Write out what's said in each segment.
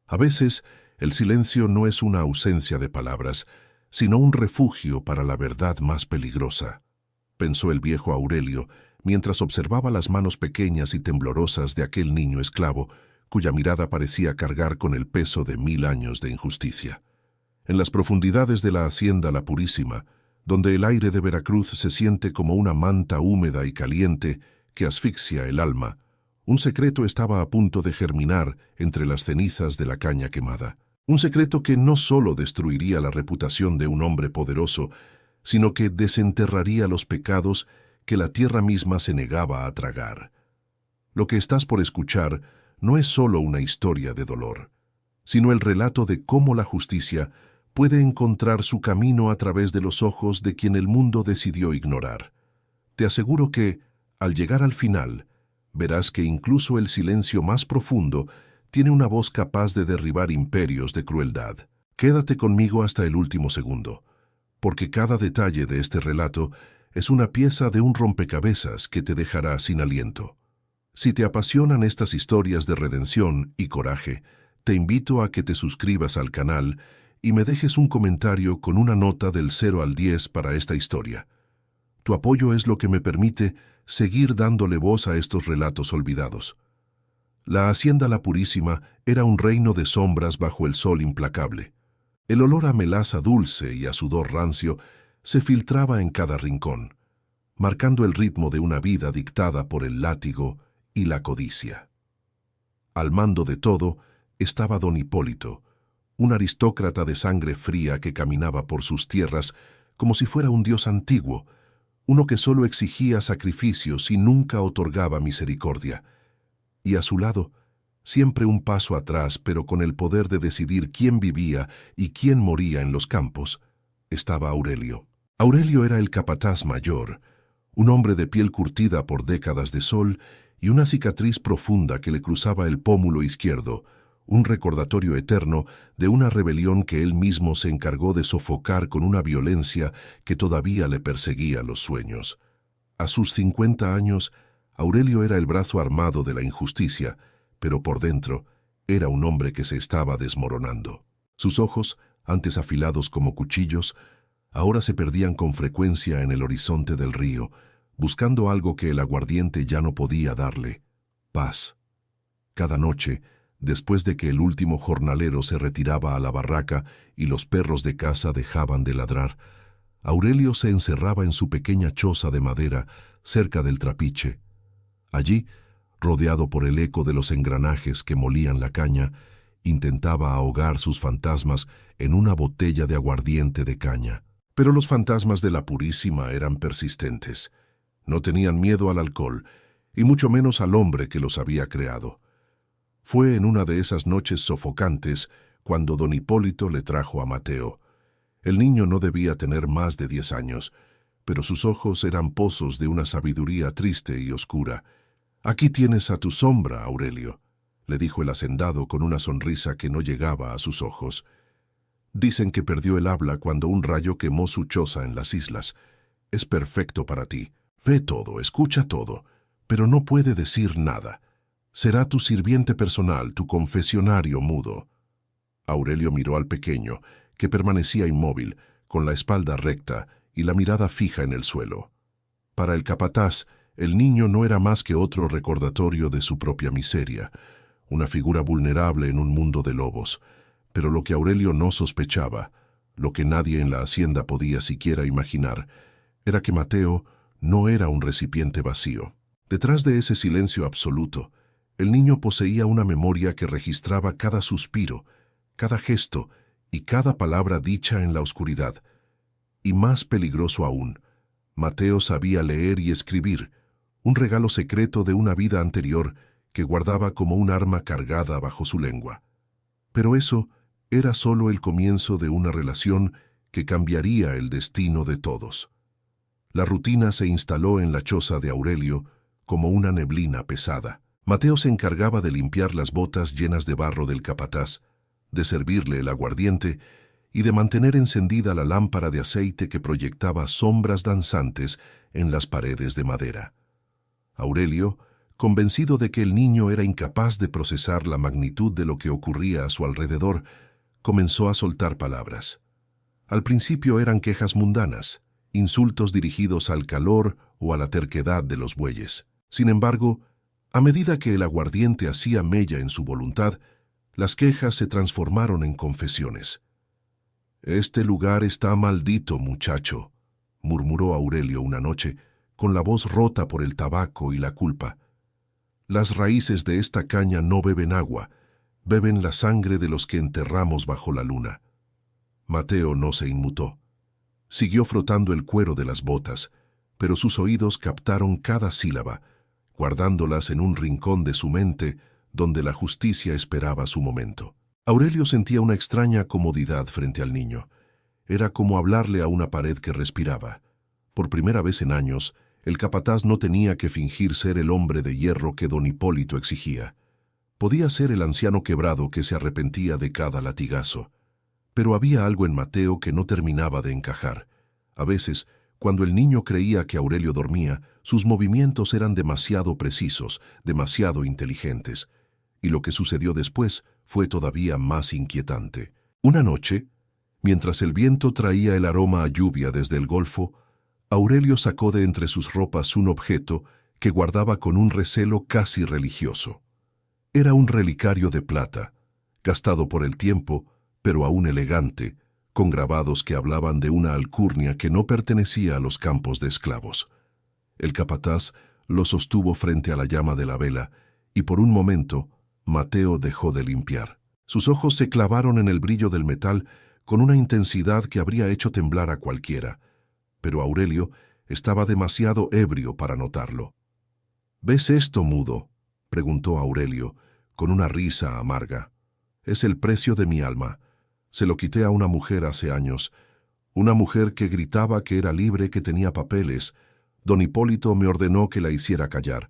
A veces, el silencio no es una ausencia de palabras, sino un refugio para la verdad más peligrosa, pensó el viejo Aurelio, mientras observaba las manos pequeñas y temblorosas de aquel niño esclavo, cuya mirada parecía cargar con el peso de 1000 años de injusticia. En las profundidades de la hacienda La Purísima, donde el aire de Veracruz se siente como una manta húmeda y caliente que asfixia el alma, un secreto estaba a punto de germinar entre las cenizas de la caña quemada. Un secreto que no solo destruiría la reputación de un hombre poderoso, sino que desenterraría los pecados que la tierra misma se negaba a tragar. Lo que estás por escuchar no es solo una historia de dolor, sino el relato de cómo la justicia puede encontrar su camino a través de los ojos de quien el mundo decidió ignorar. Te aseguro que, al llegar al final, verás que incluso el silencio más profundo tiene una voz capaz de derribar imperios de crueldad. Quédate conmigo hasta el último segundo, porque cada detalle de este relato es una pieza de un rompecabezas que te dejará sin aliento. Si te apasionan estas historias de redención y coraje, te invito a que te suscribas al canal y me dejes un comentario con una nota del 0 al 10 para esta historia. Tu apoyo es lo que me permite seguir dándole voz a estos relatos olvidados. La hacienda La Purísima era un reino de sombras bajo el sol implacable. El olor a melaza dulce y a sudor rancio se filtraba en cada rincón, marcando el ritmo de una vida dictada por el látigo y la codicia. Al mando de todo estaba don Hipólito, un aristócrata de sangre fría que caminaba por sus tierras como si fuera un dios antiguo, uno que solo exigía sacrificios y nunca otorgaba misericordia. Y a su lado, siempre un paso atrás, pero con el poder de decidir quién vivía y quién moría en los campos, estaba Aurelio. Aurelio era el capataz mayor, un hombre de piel curtida por décadas de sol y una cicatriz profunda que le cruzaba el pómulo izquierdo, un recordatorio eterno de una rebelión que él mismo se encargó de sofocar con una violencia que todavía le perseguía los sueños. A sus 50 años, Aurelio era el brazo armado de la injusticia, pero por dentro era un hombre que se estaba desmoronando. Sus ojos, antes afilados como cuchillos, ahora se perdían con frecuencia en el horizonte del río, buscando algo que el aguardiente ya no podía darle: paz. Cada noche, después de que el último jornalero se retiraba a la barraca y los perros de caza dejaban de ladrar, Aurelio se encerraba en su pequeña choza de madera cerca del trapiche. Allí, rodeado por el eco de los engranajes que molían la caña, intentaba ahogar sus fantasmas en una botella de aguardiente de caña. Pero los fantasmas de La Purísima eran persistentes. No tenían miedo al alcohol, y mucho menos al hombre que los había creado. Fue en una de esas noches sofocantes cuando don Hipólito le trajo a Mateo. El niño no debía tener más de 10 años, pero sus ojos eran pozos de una sabiduría triste y oscura. «Aquí tienes a tu sombra, Aurelio», le dijo el hacendado con una sonrisa que no llegaba a sus ojos. «Dicen que perdió el habla cuando un rayo quemó su choza en las islas. Es perfecto para ti. Ve todo, escucha todo, pero no puede decir nada. Será tu sirviente personal, tu confesionario mudo». Aurelio miró al pequeño, que permanecía inmóvil, con la espalda recta y la mirada fija en el suelo. Para el capataz, el niño no era más que otro recordatorio de su propia miseria, una figura vulnerable en un mundo de lobos. Pero lo que Aurelio no sospechaba, lo que nadie en la hacienda podía siquiera imaginar, era que Mateo no era un recipiente vacío. Detrás de ese silencio absoluto, el niño poseía una memoria que registraba cada suspiro, cada gesto y cada palabra dicha en la oscuridad. Y más peligroso aún, Mateo sabía leer y escribir, un regalo secreto de una vida anterior que guardaba como un arma cargada bajo su lengua. Pero eso era solo el comienzo de una relación que cambiaría el destino de todos. La rutina se instaló en la choza de Aurelio como una neblina pesada. Mateo se encargaba de limpiar las botas llenas de barro del capataz, de servirle el aguardiente y de mantener encendida la lámpara de aceite que proyectaba sombras danzantes en las paredes de madera. Aurelio, Convencido de que el niño era incapaz de procesar la magnitud de lo que ocurría a su alrededor, comenzó a soltar palabras. Al principio eran quejas mundanas, insultos dirigidos al calor o a la terquedad de los bueyes. Sin embargo, a medida que el aguardiente hacía mella en su voluntad, las quejas se transformaron en confesiones. «Este lugar está maldito, muchacho», murmuró Aurelio una noche, con la voz rota por el tabaco y la culpa. «Las raíces de esta caña no beben agua, beben la sangre de los que enterramos bajo la luna». Mateo no se inmutó. Siguió frotando el cuero de las botas, pero sus oídos captaron cada sílaba, guardándolas en un rincón de su mente donde la justicia esperaba su momento. Aurelio sentía una extraña comodidad frente al niño. Era como hablarle a una pared que respiraba. Por primera vez en años, el capataz no tenía que fingir ser el hombre de hierro que don Hipólito exigía. Podía ser el anciano quebrado que se arrepentía de cada latigazo. Pero había algo en Mateo que no terminaba de encajar. A veces, cuando el niño creía que Aurelio dormía, sus movimientos eran demasiado precisos, demasiado inteligentes. Y lo que sucedió después fue todavía más inquietante. Una noche, mientras el viento traía el aroma a lluvia desde el golfo, Aurelio sacó de entre sus ropas un objeto que guardaba con un recelo casi religioso. Era un relicario de plata, gastado por el tiempo, pero aún elegante, con grabados que hablaban de una alcurnia que no pertenecía a los campos de esclavos. El capataz lo sostuvo frente a la llama de la vela, y por un momento Mateo dejó de limpiar. Sus ojos se clavaron en el brillo del metal con una intensidad que habría hecho temblar a cualquiera, pero Aurelio estaba demasiado ebrio para notarlo. «¿Ves esto, mudo?», preguntó Aurelio, con una risa amarga. «Es el precio de mi alma. Se lo quité a una mujer hace años, una mujer que gritaba que era libre, que tenía papeles. Don Hipólito me ordenó que la hiciera callar,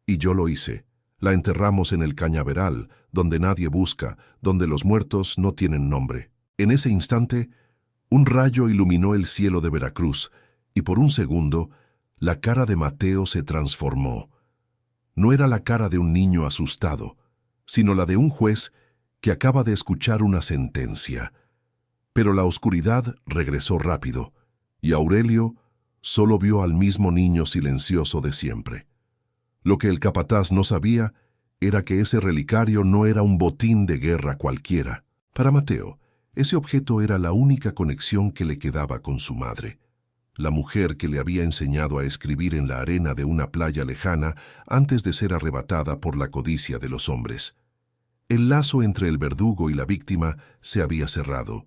y yo lo hice. La enterramos en el cañaveral, donde nadie busca, donde los muertos no tienen nombre». En ese instante, un rayo iluminó el cielo de Veracruz, y por un segundo, la cara de Mateo se transformó. No era la cara de un niño asustado, sino la de un juez que acaba de escuchar una sentencia. Pero la oscuridad regresó rápido, y Aurelio solo vio al mismo niño silencioso de siempre. Lo que el capataz no sabía era que ese relicario no era un botín de guerra cualquiera. Para Mateo, ese objeto era la única conexión que le quedaba con su madre, la mujer que le había enseñado a escribir en la arena de una playa lejana antes de ser arrebatada por la codicia de los hombres. El lazo entre el verdugo y la víctima se había cerrado,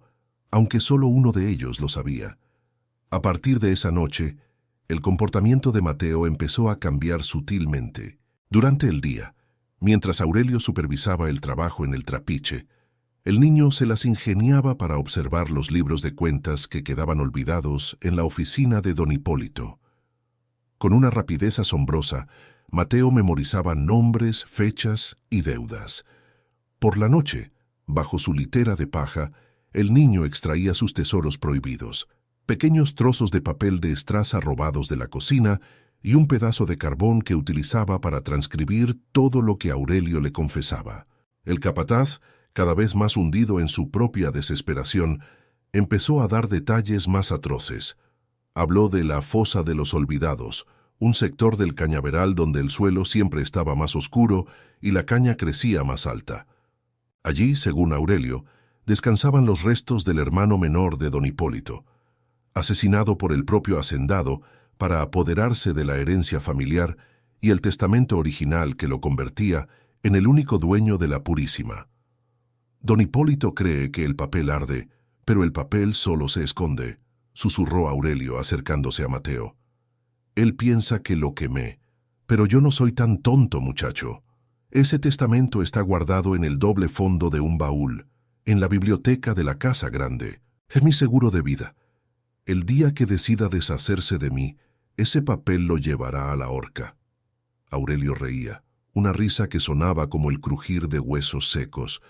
aunque solo uno de ellos lo sabía. A partir de esa noche, el comportamiento de Mateo empezó a cambiar sutilmente. Durante el día, mientras Aurelio supervisaba el trabajo en el trapiche, el niño se las ingeniaba para observar los libros de cuentas que quedaban olvidados en la oficina de don Hipólito. Con una rapidez asombrosa, Mateo memorizaba nombres, fechas y deudas. Por la noche, bajo su litera de paja, el niño extraía sus tesoros prohibidos, pequeños trozos de papel de estraza robados de la cocina y un pedazo de carbón que utilizaba para transcribir todo lo que Aurelio le confesaba. El capataz, cada vez más hundido en su propia desesperación, empezó a dar detalles más atroces. Habló de la fosa de los olvidados, un sector del cañaveral donde el suelo siempre estaba más oscuro y la caña crecía más alta. Allí, según Aurelio, descansaban los restos del hermano menor de don Hipólito, asesinado por el propio hacendado para apoderarse de la herencia familiar y el testamento original que lo convertía en el único dueño de la Purísima. Don Hipólito cree que el papel arde, pero el papel solo se esconde, susurró Aurelio acercándose a Mateo. Él piensa que lo quemé, pero yo no soy tan tonto, muchacho. Ese testamento está guardado en el doble fondo de un baúl, en la biblioteca de la Casa Grande. Es mi seguro de vida. El día que decida deshacerse de mí, ese papel lo llevará a la horca. Aurelio reía, una risa que sonaba como el crujir de huesos secos.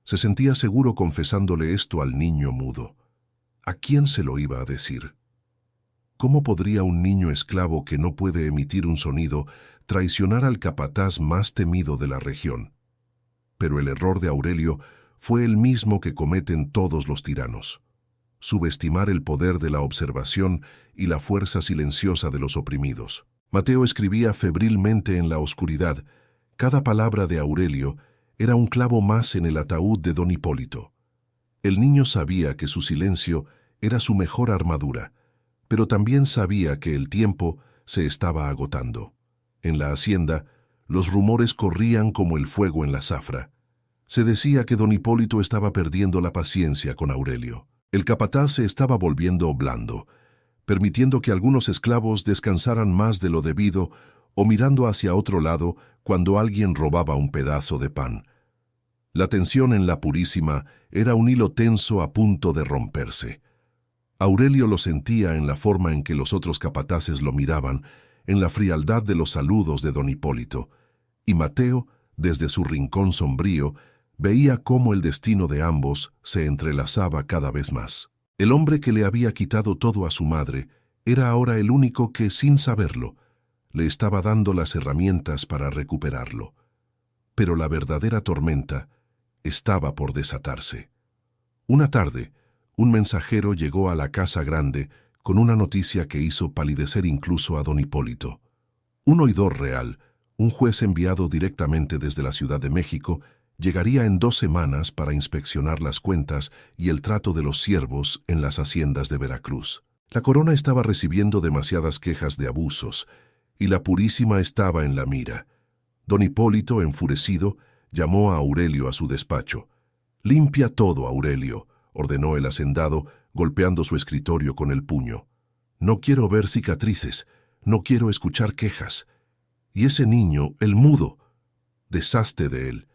Se sentía seguro confesándole esto al niño mudo. ¿A quién se lo iba a decir? ¿Cómo podría un niño esclavo que no puede emitir un sonido traicionar al capataz más temido de la región? Pero el error de Aurelio fue el mismo que cometen todos los tiranos: subestimar el poder de la observación y la fuerza silenciosa de los oprimidos. Mateo escribía febrilmente en la oscuridad. Cada palabra de Aurelio era un clavo más en el ataúd de don Hipólito. El niño sabía que su silencio era su mejor armadura, pero también sabía que el tiempo se estaba agotando. En la hacienda, los rumores corrían como el fuego en la zafra. Se decía que don Hipólito estaba perdiendo la paciencia con Aurelio. El capataz se estaba volviendo blando, permitiendo que algunos esclavos descansaran más de lo debido o mirando hacia otro lado cuando alguien robaba un pedazo de pan. La tensión en la Purísima era un hilo tenso a punto de romperse. Aurelio lo sentía en la forma en que los otros capataces lo miraban, en la frialdad de los saludos de don Hipólito, y Mateo, desde su rincón sombrío, veía cómo el destino de ambos se entrelazaba cada vez más. El hombre que le había quitado todo a su madre era ahora el único que, sin saberlo, le estaba dando las herramientas para recuperarlo. Pero la verdadera tormenta estaba por desatarse. Una tarde, un mensajero llegó a la casa grande con una noticia que hizo palidecer incluso a don Hipólito. Un oidor real, un juez enviado directamente desde la Ciudad de México, llegaría en 2 semanas para inspeccionar las cuentas y el trato de los siervos en las haciendas de Veracruz. La corona estaba recibiendo demasiadas quejas de abusos, y la Purísima estaba en la mira. Don Hipólito, enfurecido, llamó a Aurelio a su despacho. «Limpia todo, Aurelio», ordenó el hacendado, golpeando su escritorio con el puño. «No quiero ver cicatrices, no quiero escuchar quejas. Y ese niño, el mudo, deshazte de él.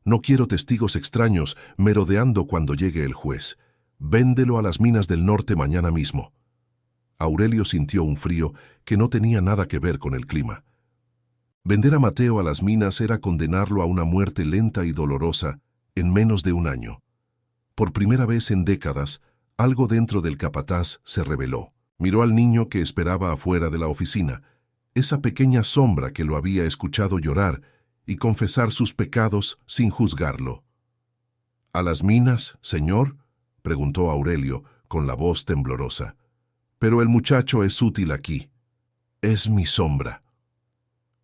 No quiero testigos extraños merodeando cuando llegue el juez. Véndelo a las minas del norte mañana mismo». Aurelio sintió un frío que no tenía nada que ver con el clima. Vender a Mateo a las minas era condenarlo a una muerte lenta y dolorosa en menos de 1 año. Por primera vez en décadas, algo dentro del capataz se reveló. Miró al niño que esperaba afuera de la oficina, esa pequeña sombra que lo había escuchado llorar y confesar sus pecados sin juzgarlo. «¿A las minas, señor?», preguntó Aurelio con la voz temblorosa. «Pero el muchacho es útil aquí. Es mi sombra».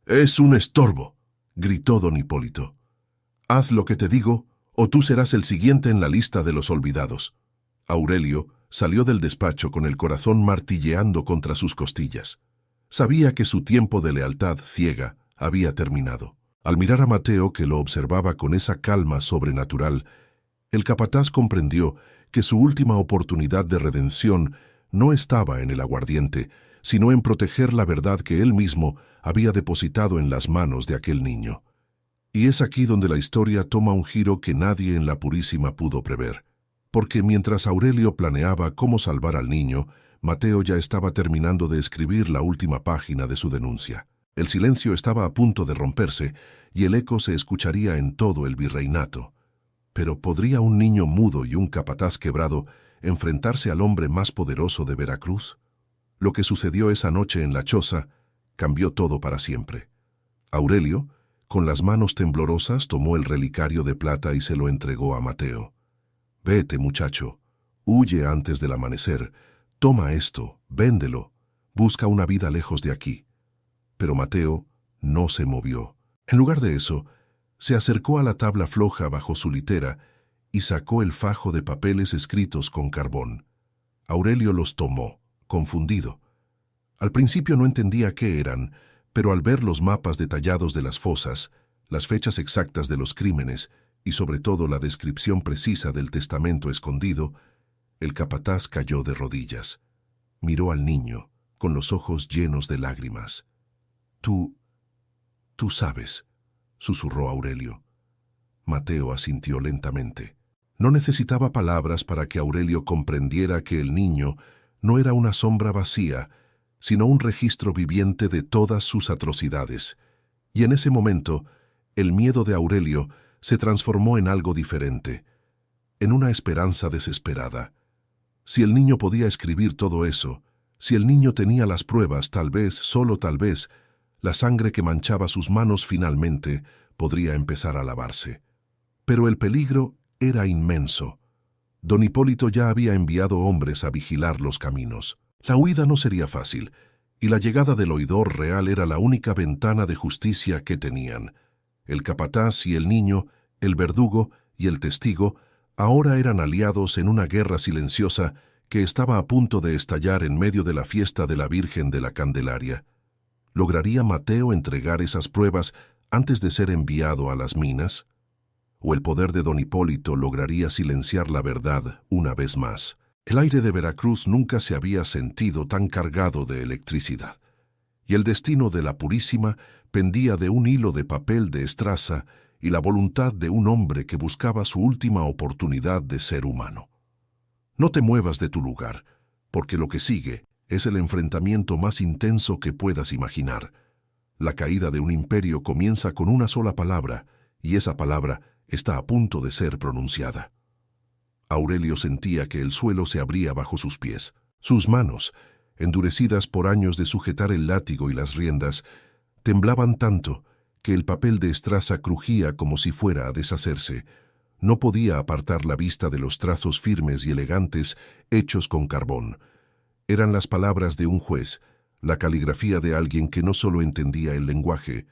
«Es un estorbo», gritó don Hipólito. «Haz lo que te digo, o tú serás el siguiente en la lista de los olvidados». Aurelio salió del despacho con el corazón martilleando contra sus costillas. Sabía que su tiempo de lealtad ciega había terminado. Al mirar a Mateo, que lo observaba con esa calma sobrenatural, el capataz comprendió que su última oportunidad de redención no estaba en el aguardiente, sino en proteger la verdad que él mismo había depositado en las manos de aquel niño. Y es aquí donde la historia toma un giro que nadie en la Purísima pudo prever. Porque mientras Aurelio planeaba cómo salvar al niño, Mateo ya estaba terminando de escribir la última página de su denuncia. El silencio estaba a punto de romperse y el eco se escucharía en todo el virreinato. Pero ¿podría un niño mudo y un capataz quebrado enfrentarse al hombre más poderoso de Veracruz? Lo que sucedió esa noche en la choza cambió todo para siempre. Aurelio, con las manos temblorosas, tomó el relicario de plata y se lo entregó a Mateo. «Vete, muchacho, huye antes del amanecer, toma esto, véndelo, busca una vida lejos de aquí». Pero Mateo no se movió. En lugar de eso, se acercó a la tabla floja bajo su litera y sacó el fajo de papeles escritos con carbón. Aurelio los tomó, confundido. Al principio no entendía qué eran, pero al ver los mapas detallados de las fosas, las fechas exactas de los crímenes y sobre todo la descripción precisa del testamento escondido, el capataz cayó de rodillas. Miró al niño, con los ojos llenos de lágrimas. Tú sabes», susurró Aurelio. Mateo asintió lentamente. No necesitaba palabras para que Aurelio comprendiera que el niño no era una sombra vacía, sino un registro viviente de todas sus atrocidades. Y en ese momento, el miedo de Aurelio se transformó en algo diferente, en una esperanza desesperada. Si el niño podía escribir todo eso, Si el niño tenía las pruebas, tal vez, solo tal vez, la sangre que manchaba sus manos finalmente podría empezar a lavarse. Pero el peligro era inmenso. Don Hipólito ya había enviado hombres a vigilar los caminos. La huida no sería fácil, y la llegada del oidor real era la única ventana de justicia que tenían. El capataz y el niño, el verdugo y el testigo, ahora eran aliados en una guerra silenciosa que estaba a punto de estallar en medio de la fiesta de la Virgen de la Candelaria. ¿Lograría Mateo entregar esas pruebas antes de ser enviado a las minas? ¿O el poder de don Hipólito lograría silenciar la verdad una vez más? El aire de Veracruz nunca se había sentido tan cargado de electricidad, y el destino de la Purísima pendía de un hilo de papel de estraza y la voluntad de un hombre que buscaba su última oportunidad de ser humano. No te muevas de tu lugar, porque lo que sigue es el enfrentamiento más intenso que puedas imaginar. La caída de un imperio comienza con una sola palabra, y esa palabra está a punto de ser pronunciada. Aurelio sentía que el suelo se abría bajo sus pies. Sus manos, endurecidas por años de sujetar el látigo y las riendas, temblaban tanto que el papel de estraza crujía como si fuera a deshacerse. No podía apartar la vista de los trazos firmes y elegantes hechos con carbón. Eran las palabras de un juez, la caligrafía de alguien que no solo entendía el lenguaje,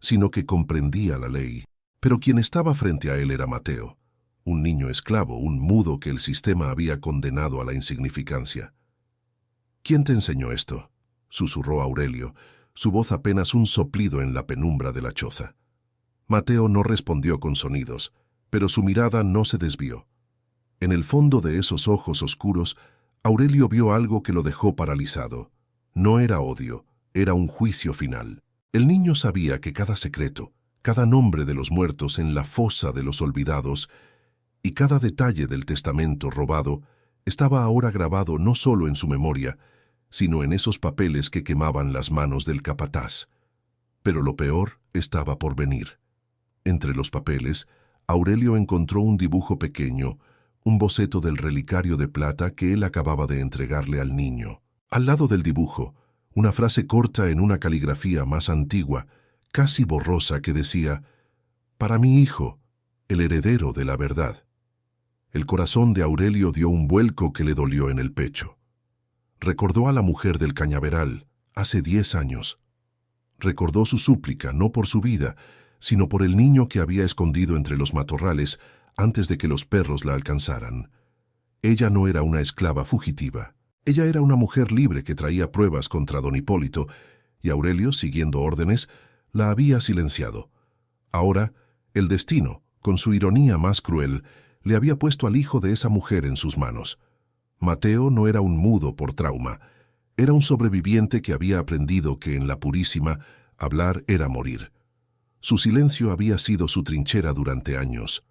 sino que comprendía la ley. Pero quien estaba frente a él era Mateo, un niño esclavo, un mudo que el sistema había condenado a la insignificancia. «¿Quién te enseñó esto?», susurró Aurelio, su voz apenas un soplido en la penumbra de la choza. Mateo no respondió con sonidos, pero su mirada no se desvió. En el fondo de esos ojos oscuros, Aurelio vio algo que lo dejó paralizado. No era odio, era un juicio final. El niño sabía que cada secreto, cada nombre de los muertos en la fosa de los olvidados y cada detalle del testamento robado estaba ahora grabado no solo en su memoria, sino en esos papeles que quemaban las manos del capataz. Pero lo peor estaba por venir. Entre los papeles, Aurelio encontró un dibujo pequeño, un boceto del relicario de plata que él acababa de entregarle al niño. Al lado del dibujo, una frase corta en una caligrafía más antigua, casi borrosa, que decía: «Para mi hijo, el heredero de la verdad». El corazón de Aurelio dio un vuelco que le dolió en el pecho. Recordó a la mujer del cañaveral, hace 10 años. Recordó su súplica, no por su vida, sino por el niño que había escondido entre los matorrales antes de que los perros la alcanzaran. Ella no era una esclava fugitiva. Ella era una mujer libre que traía pruebas contra don Hipólito, y Aurelio, siguiendo órdenes, la había silenciado. Ahora, el destino, con su ironía más cruel, le había puesto al hijo de esa mujer en sus manos. Mateo no era un mudo por trauma, era un sobreviviente que había aprendido que en la Purísima hablar era morir. Su silencio había sido su trinchera durante años,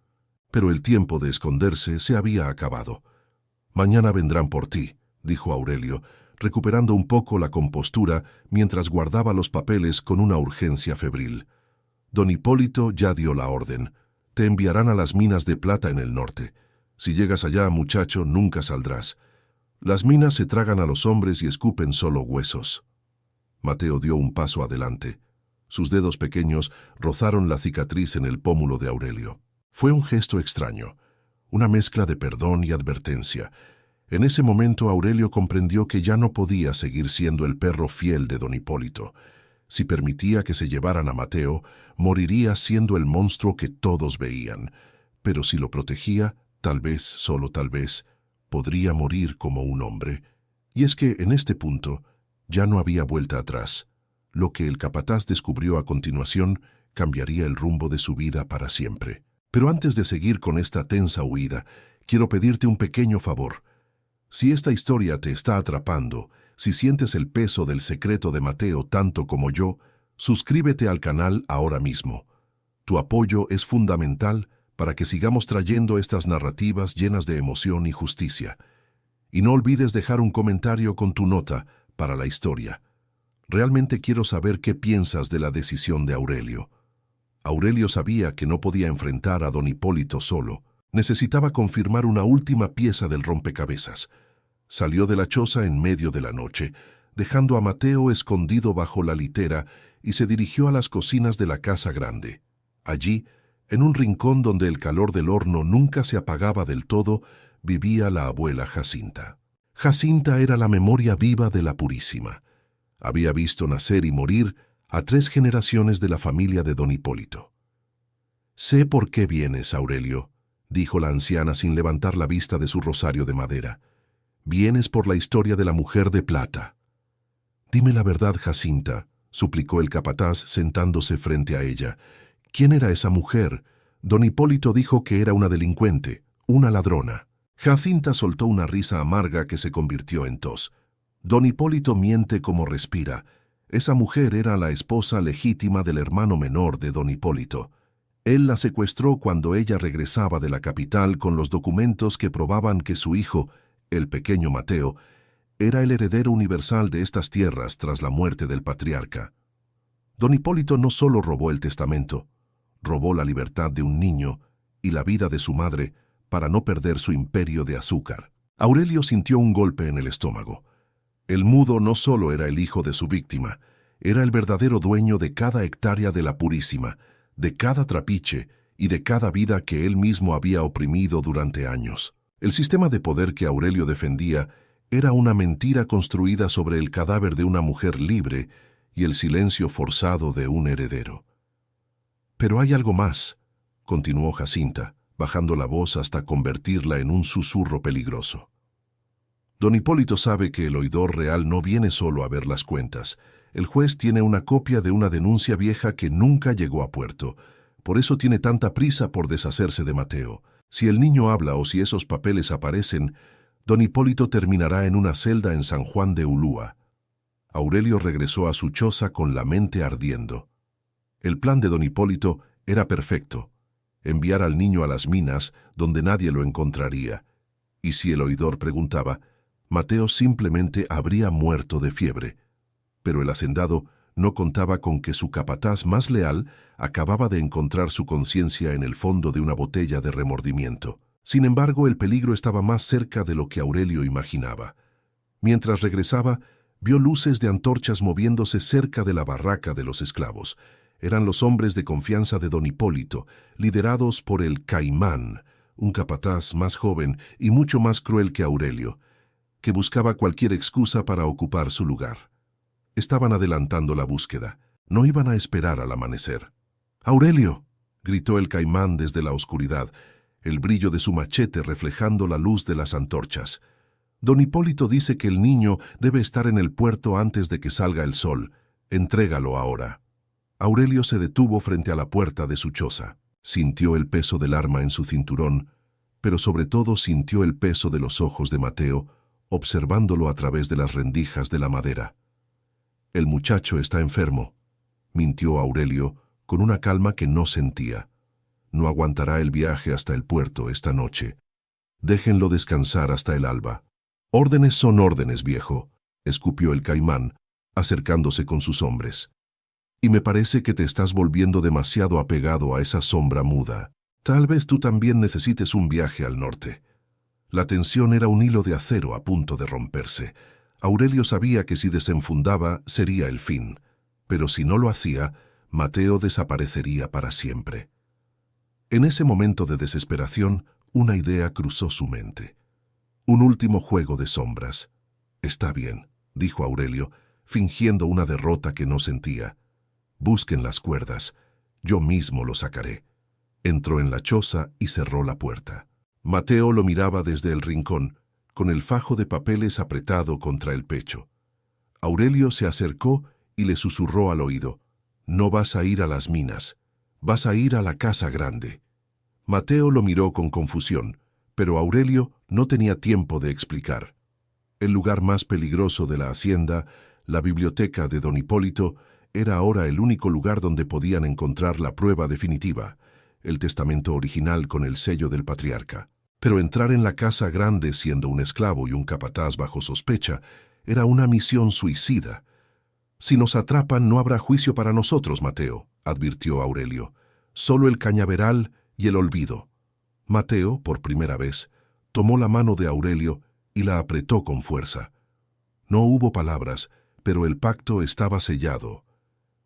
pero el tiempo de esconderse se había acabado. «Mañana vendrán por ti», dijo Aurelio, recuperando un poco la compostura mientras guardaba los papeles con una urgencia febril. «Don Hipólito ya dio la orden. Te enviarán a las minas de plata en el norte. Si llegas allá, muchacho, nunca saldrás. Las minas se tragan a los hombres y escupen solo huesos». Mateo dio un paso adelante. Sus dedos pequeños rozaron la cicatriz en el pómulo de Aurelio. Fue un gesto extraño, una mezcla de perdón y advertencia. En ese momento Aurelio comprendió que ya no podía seguir siendo el perro fiel de don Hipólito. Si permitía que se llevaran a Mateo, moriría siendo el monstruo que todos veían. Pero si lo protegía, tal vez, solo tal vez, podría morir como un hombre. Y es que en este punto ya no había vuelta atrás. Lo que el capataz descubrió a continuación cambiaría el rumbo de su vida para siempre. Pero antes de seguir con esta tensa huida, quiero pedirte un pequeño favor. Si esta historia te está atrapando, si sientes el peso del secreto de Mateo tanto como yo, suscríbete al canal ahora mismo. Tu apoyo es fundamental para que sigamos trayendo estas narrativas llenas de emoción y justicia. Y no olvides dejar un comentario con tu nota para la historia. Realmente quiero saber qué piensas de la decisión de Aurelio. Aurelio sabía que no podía enfrentar a don Hipólito solo. Necesitaba confirmar una última pieza del rompecabezas. Salió de la choza en medio de la noche, dejando a Mateo escondido bajo la litera, y se dirigió a las cocinas de la casa grande. Allí, en un rincón donde el calor del horno nunca se apagaba del todo, vivía la abuela Jacinta. Jacinta era la memoria viva de la Purísima. Había visto nacer y morir a 3 generaciones de la familia de don Hipólito. «Sé por qué vienes, Aurelio», dijo la anciana sin levantar la vista de su rosario de madera. «Vienes por la historia de la mujer de plata». «Dime la verdad, Jacinta», suplicó el capataz sentándose frente a ella. «¿Quién era esa mujer? Don Hipólito dijo que era una delincuente, una ladrona». Jacinta soltó una risa amarga que se convirtió en tos. «Don Hipólito miente como respira. Esa mujer era la esposa legítima del hermano menor de don Hipólito. Él la secuestró cuando ella regresaba de la capital con los documentos que probaban que su hijo, el pequeño Mateo, era el heredero universal de estas tierras tras la muerte del patriarca. Don Hipólito no solo robó el testamento, robó la libertad de un niño y la vida de su madre para no perder su imperio de azúcar». Aurelio sintió un golpe en el estómago. El mudo no solo era el hijo de su víctima, era el verdadero dueño de cada hectárea de la Purísima, de cada trapiche y de cada vida que él mismo había oprimido durante años. El sistema de poder que Aurelio defendía era una mentira construida sobre el cadáver de una mujer libre y el silencio forzado de un heredero. «Pero hay algo más», continuó Jacinta, bajando la voz hasta convertirla en un susurro peligroso. «Don Hipólito sabe que el oidor real no viene solo a ver las cuentas. El juez tiene una copia de una denuncia vieja que nunca llegó a puerto. Por eso tiene tanta prisa por deshacerse de Mateo. Si el niño habla o si esos papeles aparecen, don Hipólito terminará en una celda en San Juan de Ulúa». Aurelio regresó a su choza con la mente ardiendo. El plan de don Hipólito era perfecto: enviar al niño a las minas, donde nadie lo encontraría. Y si el oidor preguntaba, Mateo simplemente habría muerto de fiebre. Pero el hacendado no contaba con que su capataz más leal acababa de encontrar su conciencia en el fondo de una botella de remordimiento. Sin embargo, el peligro estaba más cerca de lo que Aurelio imaginaba. Mientras regresaba, vio luces de antorchas moviéndose cerca de la barraca de los esclavos. Eran los hombres de confianza de don Hipólito, liderados por el Caimán, un capataz más joven y mucho más cruel que Aurelio, que buscaba cualquier excusa para ocupar su lugar. Estaban adelantando la búsqueda. No iban a esperar al amanecer. «¡Aurelio!», gritó el Caimán desde la oscuridad, el brillo de su machete reflejando la luz de las antorchas. «Don Hipólito dice que el niño debe estar en el puerto antes de que salga el sol. Entrégalo ahora». Aurelio se detuvo frente a la puerta de su choza. Sintió el peso del arma en su cinturón, pero sobre todo sintió el peso de los ojos de Mateo, observándolo a través de las rendijas de la madera. «El muchacho está enfermo», mintió Aurelio con una calma que no sentía. «No aguantará el viaje hasta el puerto esta noche. Déjenlo descansar hasta el alba». «Órdenes son órdenes, viejo», escupió el Caimán, acercándose con sus hombres. «Y me parece que te estás volviendo demasiado apegado a esa sombra muda. Tal vez tú también necesites un viaje al norte». La tensión era un hilo de acero a punto de romperse. Aurelio sabía que si desenfundaba sería el fin, pero si no lo hacía, Mateo desaparecería para siempre. En ese momento de desesperación, una idea cruzó su mente. Un último juego de sombras. «Está bien», dijo Aurelio, fingiendo una derrota que no sentía. «Busquen las cuerdas. Yo mismo lo sacaré». Entró en la choza y cerró la puerta. Mateo lo miraba desde el rincón, con el fajo de papeles apretado contra el pecho. Aurelio se acercó y le susurró al oído: «No vas a ir a las minas, vas a ir a la casa grande». Mateo lo miró con confusión, pero Aurelio no tenía tiempo de explicar. El lugar más peligroso de la hacienda, la biblioteca de don Hipólito, era ahora el único lugar donde podían encontrar la prueba definitiva, el testamento original con el sello del patriarca. Pero entrar en la casa grande siendo un esclavo y un capataz bajo sospecha era una misión suicida. «Si nos atrapan no habrá juicio para nosotros, Mateo», advirtió Aurelio. «Solo el cañaveral y el olvido». Mateo, por primera vez, tomó la mano de Aurelio y la apretó con fuerza. No hubo palabras, pero el pacto estaba sellado.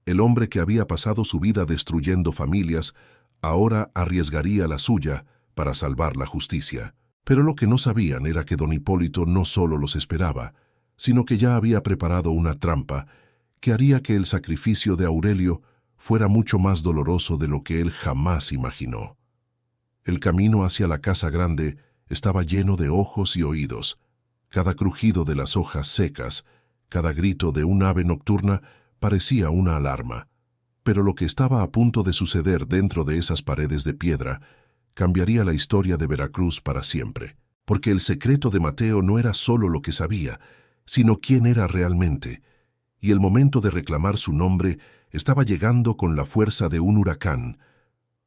El hombre que había pasado su vida destruyendo familias, ahora arriesgaría la suya para salvar la justicia. Pero lo que no sabían era que don Hipólito no solo los esperaba, sino que ya había preparado una trampa que haría que el sacrificio de Aurelio fuera mucho más doloroso de lo que él jamás imaginó. El camino hacia la casa grande estaba lleno de ojos y oídos. Cada crujido de las hojas secas, cada grito de un ave nocturna parecía una alarma. Pero lo que estaba a punto de suceder dentro de esas paredes de piedra cambiaría la historia de Veracruz para siempre. Porque el secreto de Mateo no era solo lo que sabía, sino quién era realmente, y el momento de reclamar su nombre estaba llegando con la fuerza de un huracán.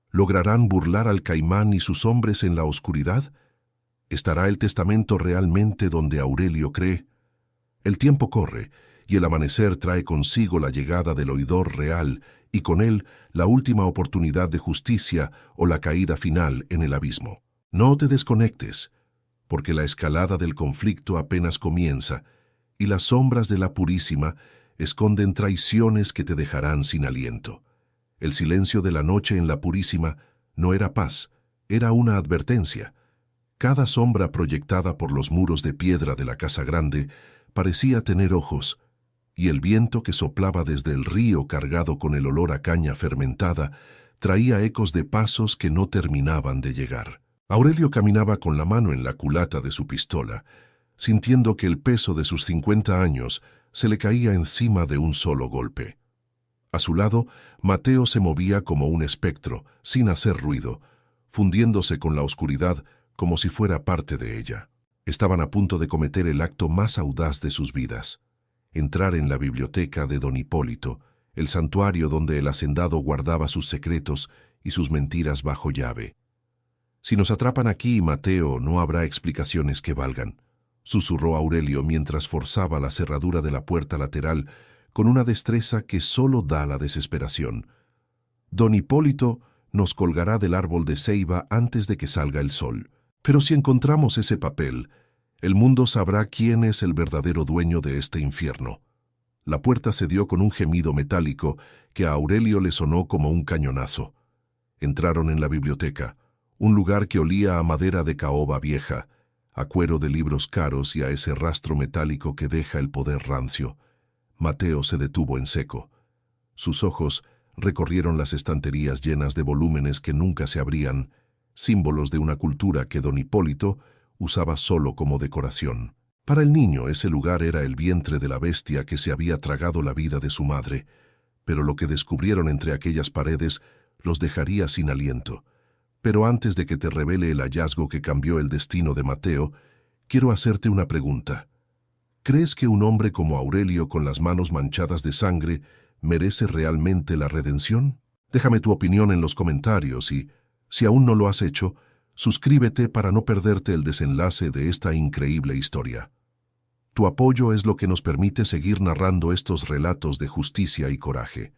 ¿Lograrán burlar al Caimán y sus hombres en la oscuridad? ¿Estará el testamento realmente donde Aurelio cree? El tiempo corre, y el amanecer trae consigo la llegada del oidor real, y con él la última oportunidad de justicia o la caída final en el abismo. No te desconectes, porque la escalada del conflicto apenas comienza, y las sombras de la Purísima esconden traiciones que te dejarán sin aliento. El silencio de la noche en la Purísima no era paz, era una advertencia. Cada sombra proyectada por los muros de piedra de la casa grande parecía tener ojos, y el viento que soplaba desde el río cargado con el olor a caña fermentada traía ecos de pasos que no terminaban de llegar. Aurelio caminaba con la mano en la culata de su pistola, sintiendo que el peso de sus 50 años se le caía encima de un solo golpe. A su lado, Mateo se movía como un espectro, sin hacer ruido, fundiéndose con la oscuridad como si fuera parte de ella. Estaban a punto de cometer el acto más audaz de sus vidas: entrar en la biblioteca de don Hipólito, el santuario donde el hacendado guardaba sus secretos y sus mentiras bajo llave. «Si nos atrapan aquí, Mateo, no habrá explicaciones que valgan», susurró Aurelio mientras forzaba la cerradura de la puerta lateral con una destreza que solo da la desesperación. «Don Hipólito nos colgará del árbol de ceiba antes de que salga el sol. Pero si encontramos ese papel, el mundo sabrá quién es el verdadero dueño de este infierno». La puerta cedió con un gemido metálico que a Aurelio le sonó como un cañonazo. Entraron en la biblioteca, un lugar que olía a madera de caoba vieja, a cuero de libros caros y a ese rastro metálico que deja el poder rancio. Mateo se detuvo en seco. Sus ojos recorrieron las estanterías llenas de volúmenes que nunca se abrían, símbolos de una cultura que don Hipólito usaba solo como decoración. Para el niño ese lugar era el vientre de la bestia que se había tragado la vida de su madre, pero lo que descubrieron entre aquellas paredes los dejaría sin aliento. Pero antes de que te revele el hallazgo que cambió el destino de Mateo, quiero hacerte una pregunta. ¿Crees que un hombre como Aurelio con las manos manchadas de sangre merece realmente la redención? Déjame tu opinión en los comentarios y, si aún no lo has hecho, suscríbete para no perderte el desenlace de esta increíble historia. Tu apoyo es lo que nos permite seguir narrando estos relatos de justicia y coraje.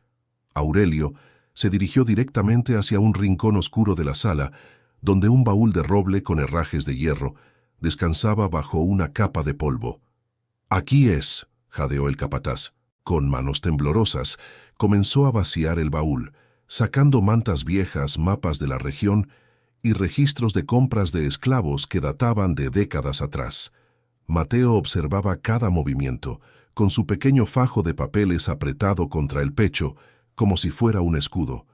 Aurelio se dirigió directamente hacia un rincón oscuro de la sala, donde un baúl de roble con herrajes de hierro descansaba bajo una capa de polvo. «Aquí es», jadeó el capataz. Con manos temblorosas, comenzó a vaciar el baúl, sacando mantas viejas, mapas de la región y registros de compras de esclavos que databan de décadas atrás. Mateo observaba cada movimiento, con su pequeño fajo de papeles apretado contra el pecho, como si fuera un escudo.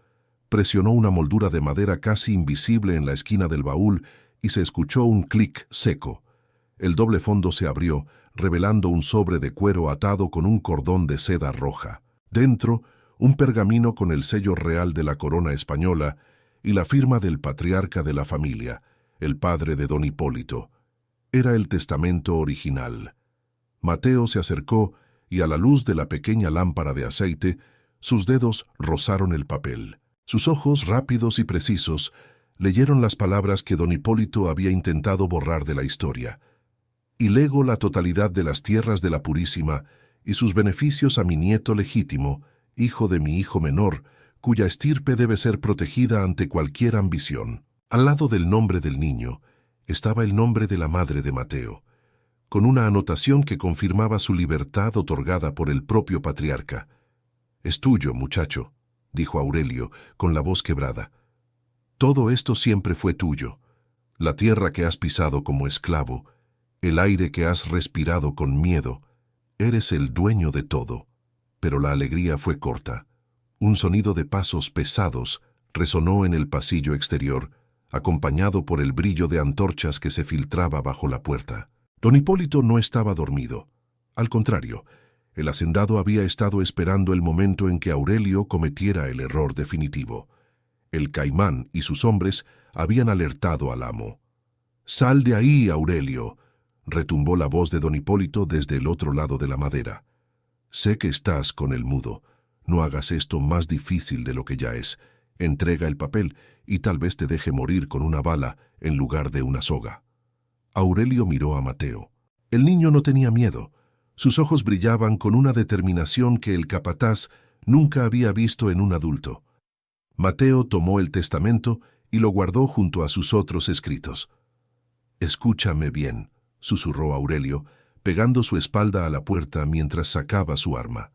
Presionó una moldura de madera casi invisible en la esquina del baúl y se escuchó un clic seco. El doble fondo se abrió, revelando un sobre de cuero atado con un cordón de seda roja. Dentro, un pergamino con el sello real de la corona española y la firma del patriarca de la familia, el padre de don Hipólito. Era el testamento original. Mateo se acercó y a la luz de la pequeña lámpara de aceite, sus dedos rozaron el papel. Sus ojos, rápidos y precisos, leyeron las palabras que don Hipólito había intentado borrar de la historia. «Y lego la totalidad de las tierras de la Purísima y sus beneficios a mi nieto legítimo, hijo de mi hijo menor, cuya estirpe debe ser protegida ante cualquier ambición». Al lado del nombre del niño estaba el nombre de la madre de Mateo. con una anotación que confirmaba su libertad otorgada por el propio patriarca. «Es tuyo, muchacho», dijo Aurelio, con la voz quebrada. «Todo esto siempre fue tuyo. La tierra que has pisado como esclavo, el aire que has respirado con miedo, eres el dueño de todo». Pero la alegría fue corta. Un sonido de pasos pesados resonó en el pasillo exterior, acompañado por el brillo de antorchas que se filtraba bajo la puerta. Don Hipólito no estaba dormido. Al contrario, el hacendado había estado esperando el momento en que Aurelio cometiera el error definitivo. El Caimán y sus hombres habían alertado al amo. «¡Sal de ahí, Aurelio!», retumbó la voz de don Hipólito desde el otro lado de la madera. «Sé que estás con el mudo. No hagas esto más difícil de lo que ya es. Entrega el papel y tal vez te deje morir con una bala en lugar de una soga». Aurelio miró a Mateo. El niño no tenía miedo. Sus ojos brillaban con una determinación que el capataz nunca había visto en un adulto. Mateo tomó el testamento y lo guardó junto a sus otros escritos. «Escúchame bien», susurró Aurelio, pegando su espalda a la puerta mientras sacaba su arma.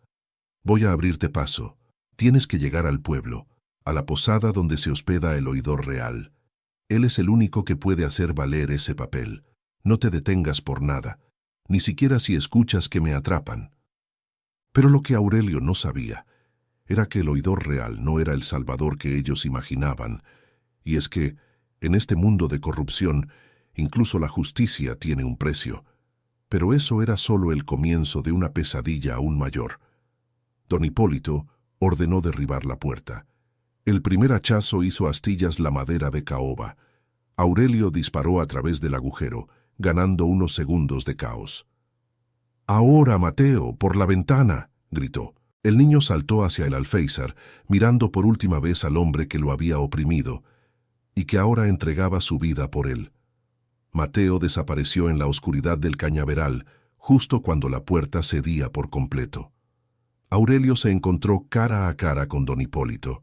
«Voy a abrirte paso. Tienes que llegar al pueblo, a la posada donde se hospeda el oidor real. Él es el único que puede hacer valer ese papel. No te detengas por nada, ni siquiera si escuchas que me atrapan». Pero lo que Aurelio no sabía era que el oidor real no era el salvador que ellos imaginaban, y es que, en este mundo de corrupción, incluso la justicia tiene un precio. Pero eso era solo el comienzo de una pesadilla aún mayor. Don Hipólito ordenó derribar la puerta. El primer hachazo hizo astillas la madera de caoba. Aurelio disparó a través del agujero, ganando unos segundos de caos. «¡Ahora, Mateo, por la ventana!», gritó. El niño saltó hacia el alféizar, mirando por última vez al hombre que lo había oprimido y que ahora entregaba su vida por él. Mateo desapareció en la oscuridad del cañaveral, justo cuando la puerta cedía por completo. Aurelio se encontró cara a cara con don Hipólito.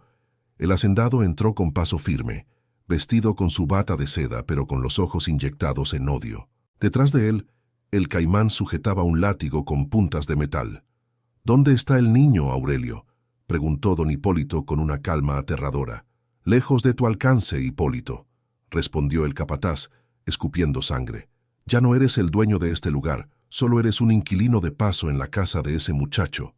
El hacendado entró con paso firme, vestido con su bata de seda pero con los ojos inyectados en odio. Detrás de él, el Caimán sujetaba un látigo con puntas de metal. «¿Dónde está el niño, Aurelio?», preguntó don Hipólito con una calma aterradora. «Lejos de tu alcance, Hipólito», respondió el capataz, escupiendo sangre. «Ya no eres el dueño de este lugar, solo eres un inquilino de paso en la casa de ese muchacho».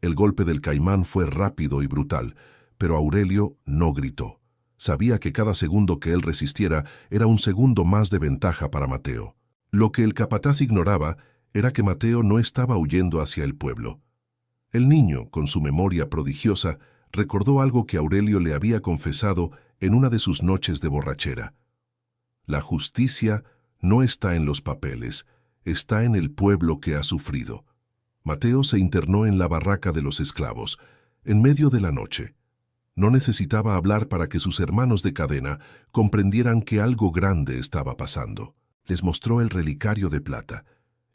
El golpe del Caimán fue rápido y brutal, pero Aurelio no gritó. Sabía que cada segundo que él resistiera era un segundo más de ventaja para Mateo. Lo que el capataz ignoraba era que Mateo no estaba huyendo hacia el pueblo. El niño, con su memoria prodigiosa, recordó algo que Aurelio le había confesado en una de sus noches de borrachera. La justicia no está en los papeles, está en el pueblo que ha sufrido. Mateo se internó en la barraca de los esclavos, en medio de la noche. No necesitaba hablar para que sus hermanos de cadena comprendieran que algo grande estaba pasando. Les mostró el relicario de plata,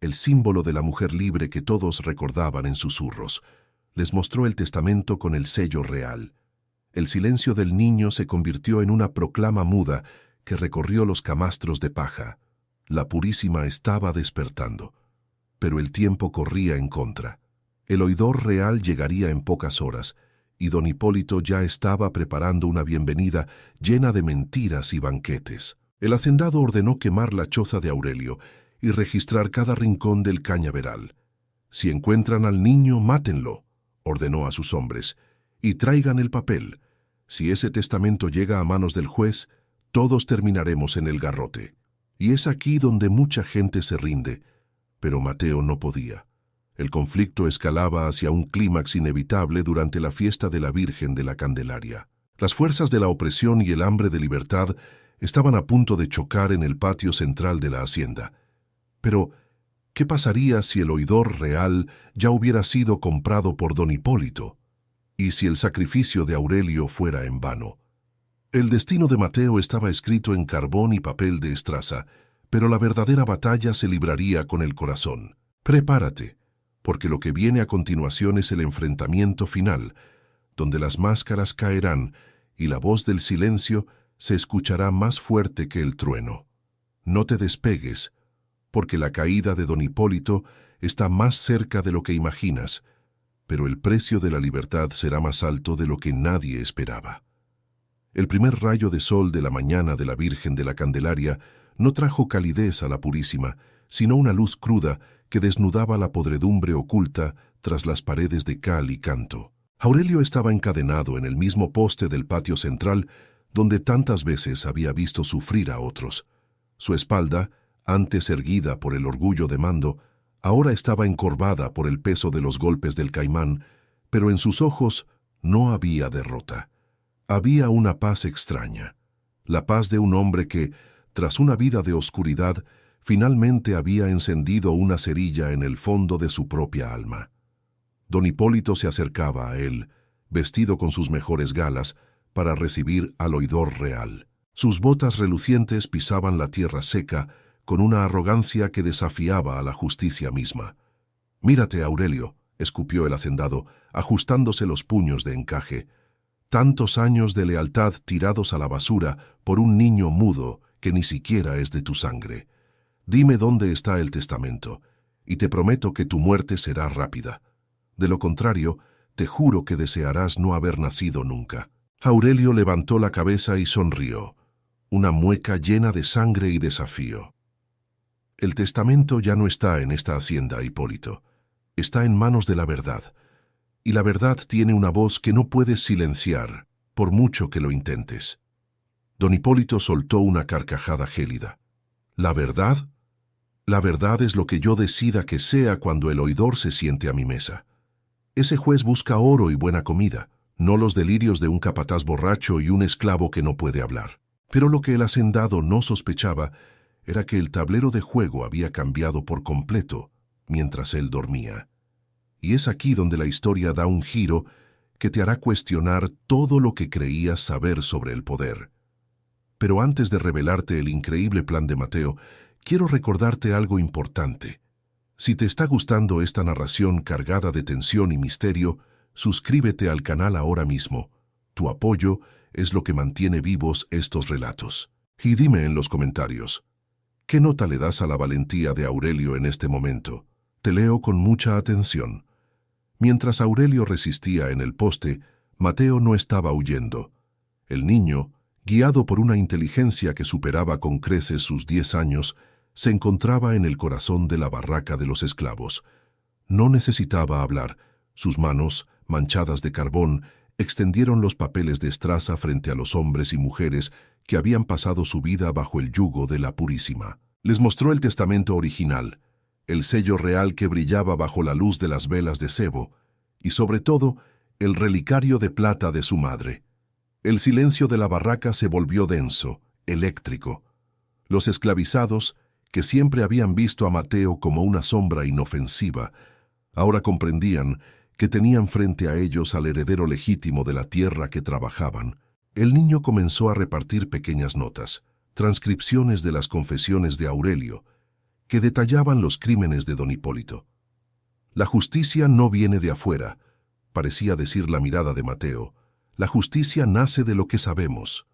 el símbolo de la mujer libre que todos recordaban en susurros. Les mostró el testamento con el sello real. El silencio del niño se convirtió en una proclama muda que recorrió los camastros de paja. La Purísima estaba despertando. Pero el tiempo corría en contra. El oidor real llegaría en pocas horas, y don Hipólito ya estaba preparando una bienvenida llena de mentiras y banquetes. El hacendado ordenó quemar la choza de Aurelio y registrar cada rincón del cañaveral. «Si encuentran al niño, mátenlo», ordenó a sus hombres, «y traigan el papel. Si ese testamento llega a manos del juez, todos terminaremos en el garrote». Y es aquí donde mucha gente se rinde, pero Mateo no podía. El conflicto escalaba hacia un clímax inevitable durante la fiesta de la Virgen de la Candelaria. Las fuerzas de la opresión y el hambre de libertad estaban a punto de chocar en el patio central de la hacienda. Pero, ¿qué pasaría si el oidor real ya hubiera sido comprado por don Hipólito? ¿Y si el sacrificio de Aurelio fuera en vano? El destino de Mateo estaba escrito en carbón y papel de estraza, pero la verdadera batalla se libraría con el corazón. Prepárate, porque lo que viene a continuación es el enfrentamiento final, donde las máscaras caerán y la voz del silencio se escuchará más fuerte que el trueno. No te despegues, porque la caída de don Hipólito está más cerca de lo que imaginas, pero el precio de la libertad será más alto de lo que nadie esperaba. El primer rayo de sol de la mañana de la Virgen de la Candelaria no trajo calidez a la Purísima, sino una luz cruda que desnudaba la podredumbre oculta tras las paredes de cal y canto. Aurelio estaba encadenado en el mismo poste del patio central donde tantas veces había visto sufrir a otros. Su espalda, antes erguida por el orgullo de mando, ahora estaba encorvada por el peso de los golpes del Caimán, pero en sus ojos no había derrota. Había una paz extraña, la paz de un hombre que, tras una vida de oscuridad, finalmente había encendido una cerilla en el fondo de su propia alma. Don Hipólito se acercaba a él, vestido con sus mejores galas, para recibir al oidor real. Sus botas relucientes pisaban la tierra seca con una arrogancia que desafiaba a la justicia misma. «Mírate, Aurelio», escupió el hacendado, ajustándose los puños de encaje. «Tantos años de lealtad tirados a la basura por un niño mudo que ni siquiera es de tu sangre. Dime dónde está el testamento, y te prometo que tu muerte será rápida. De lo contrario, te juro que desearás no haber nacido nunca». Aurelio levantó la cabeza y sonrió, una mueca llena de sangre y desafío. «El testamento ya no está en esta hacienda, Hipólito. Está en manos de la verdad, y la verdad tiene una voz que no puedes silenciar, por mucho que lo intentes». Don Hipólito soltó una carcajada gélida. «¿La verdad? La verdad es lo que yo decida que sea cuando el oidor se siente a mi mesa. Ese juez busca oro y buena comida, no los delirios de un capataz borracho y un esclavo que no puede hablar». Pero lo que el hacendado no sospechaba era que el tablero de juego había cambiado por completo mientras él dormía. Y es aquí donde la historia da un giro que te hará cuestionar todo lo que creías saber sobre el poder. Pero antes de revelarte el increíble plan de Mateo, quiero recordarte algo importante. Si te está gustando esta narración cargada de tensión y misterio, suscríbete al canal ahora mismo. Tu apoyo es lo que mantiene vivos estos relatos. Y dime en los comentarios, ¿qué nota le das a la valentía de Aurelio en este momento? Te leo con mucha atención. Mientras Aurelio resistía en el poste, Mateo no estaba huyendo. El niño, guiado por una inteligencia que superaba con creces sus 10 años, se encontraba en el corazón de la barraca de los esclavos. No necesitaba hablar. Sus manos, manchadas de carbón, extendieron los papeles de estraza frente a los hombres y mujeres que habían pasado su vida bajo el yugo de la Purísima. Les mostró el testamento original, el sello real que brillaba bajo la luz de las velas de sebo, y sobre todo, el relicario de plata de su madre. El silencio de la barraca se volvió denso, eléctrico. Los esclavizados, que siempre habían visto a Mateo como una sombra inofensiva, ahora comprendían que tenían frente a ellos al heredero legítimo de la tierra que trabajaban. El niño comenzó a repartir pequeñas notas, transcripciones de las confesiones de Aurelio, que detallaban los crímenes de don Hipólito. «La justicia no viene de afuera», parecía decir la mirada de Mateo. «La justicia nace de lo que sabemos».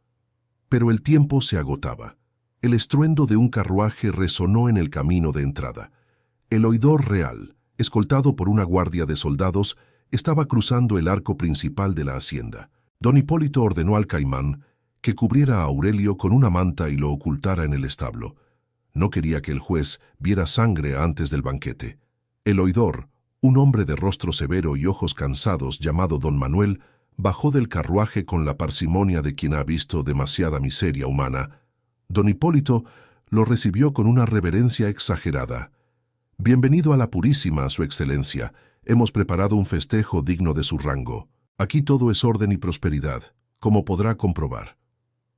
Pero el tiempo se agotaba. El estruendo de un carruaje resonó en el camino de entrada. El oidor real, escoltado por una guardia de soldados, estaba cruzando el arco principal de la hacienda. Don Hipólito ordenó al Caimán que cubriera a Aurelio con una manta y lo ocultara en el establo. No quería que el juez viera sangre antes del banquete. El oidor, un hombre de rostro severo y ojos cansados llamado don Manuel, bajó del carruaje con la parsimonia de quien ha visto demasiada miseria humana. Don Hipólito lo recibió con una reverencia exagerada. «Bienvenido a la Purísima, Su Excelencia. Hemos preparado un festejo digno de su rango. Aquí todo es orden y prosperidad, como podrá comprobar».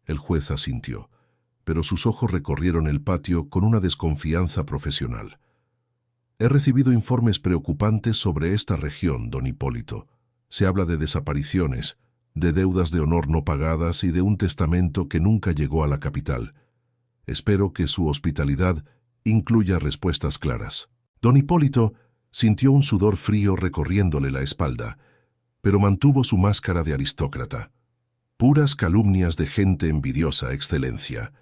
El juez asintió, pero sus ojos recorrieron el patio con una desconfianza profesional. «He recibido informes preocupantes sobre esta región, don Hipólito. Se habla de desapariciones, de deudas de honor no pagadas y de un testamento que nunca llegó a la capital. Espero que su hospitalidad incluya respuestas claras». Don Hipólito sintió un sudor frío recorriéndole la espalda, pero mantuvo su máscara de aristócrata. «Puras calumnias de gente envidiosa, Excelencia.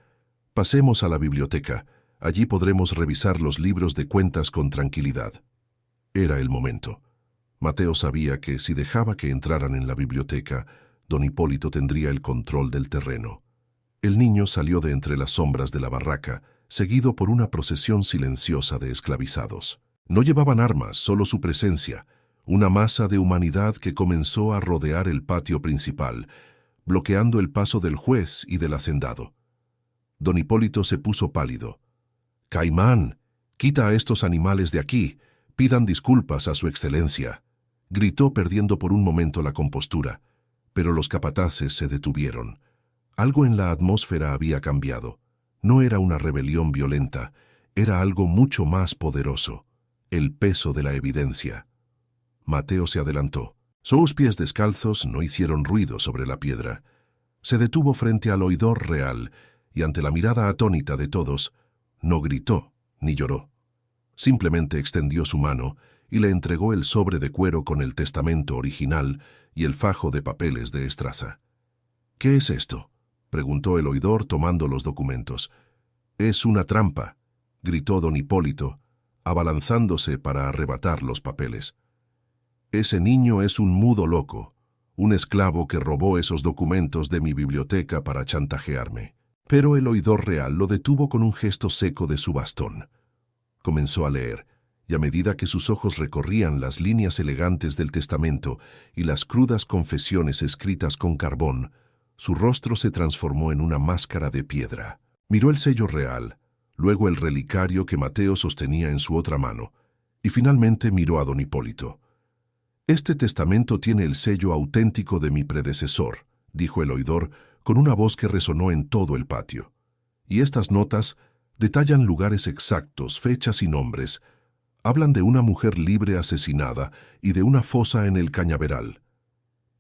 Pasemos a la biblioteca. Allí podremos revisar los libros de cuentas con tranquilidad. Era el momento. Mateo sabía que si dejaba que entraran en la biblioteca, don Hipólito tendría el control del terreno. El niño salió de entre las sombras de la barraca, seguido por una procesión silenciosa de esclavizados. No llevaban armas, solo su presencia, una masa de humanidad que comenzó a rodear el patio principal, bloqueando el paso del juez y del hacendado. Don Hipólito se puso pálido. «Caimán, quita a estos animales de aquí, pidan disculpas a su excelencia», gritó perdiendo por un momento la compostura, pero los capataces se detuvieron. Algo en la atmósfera había cambiado. No era una rebelión violenta, era algo mucho más poderoso, el peso de la evidencia. Mateo se adelantó. Sus pies descalzos no hicieron ruido sobre la piedra. Se detuvo frente al oidor real y ante la mirada atónita de todos, no gritó ni lloró. Simplemente extendió su mano y le entregó el sobre de cuero con el testamento original y el fajo de papeles de Estraza. «¿Qué es esto?», preguntó el oidor tomando los documentos. «Es una trampa», gritó don Hipólito, abalanzándose para arrebatar los papeles. «Ese niño es un mudo loco, un esclavo que robó esos documentos de mi biblioteca para chantajearme». Pero el oidor real lo detuvo con un gesto seco de su bastón. Comenzó a leer, y a medida que sus ojos recorrían las líneas elegantes del testamento y las crudas confesiones escritas con carbón, su rostro se transformó en una máscara de piedra. Miró el sello real, luego el relicario que Mateo sostenía en su otra mano, y finalmente miró a don Hipólito. «Este testamento tiene el sello auténtico de mi predecesor», dijo el oidor, con una voz que resonó en todo el patio. «Y estas notas detallan lugares exactos, fechas y nombres. Hablan de una mujer libre asesinada y de una fosa en el cañaveral.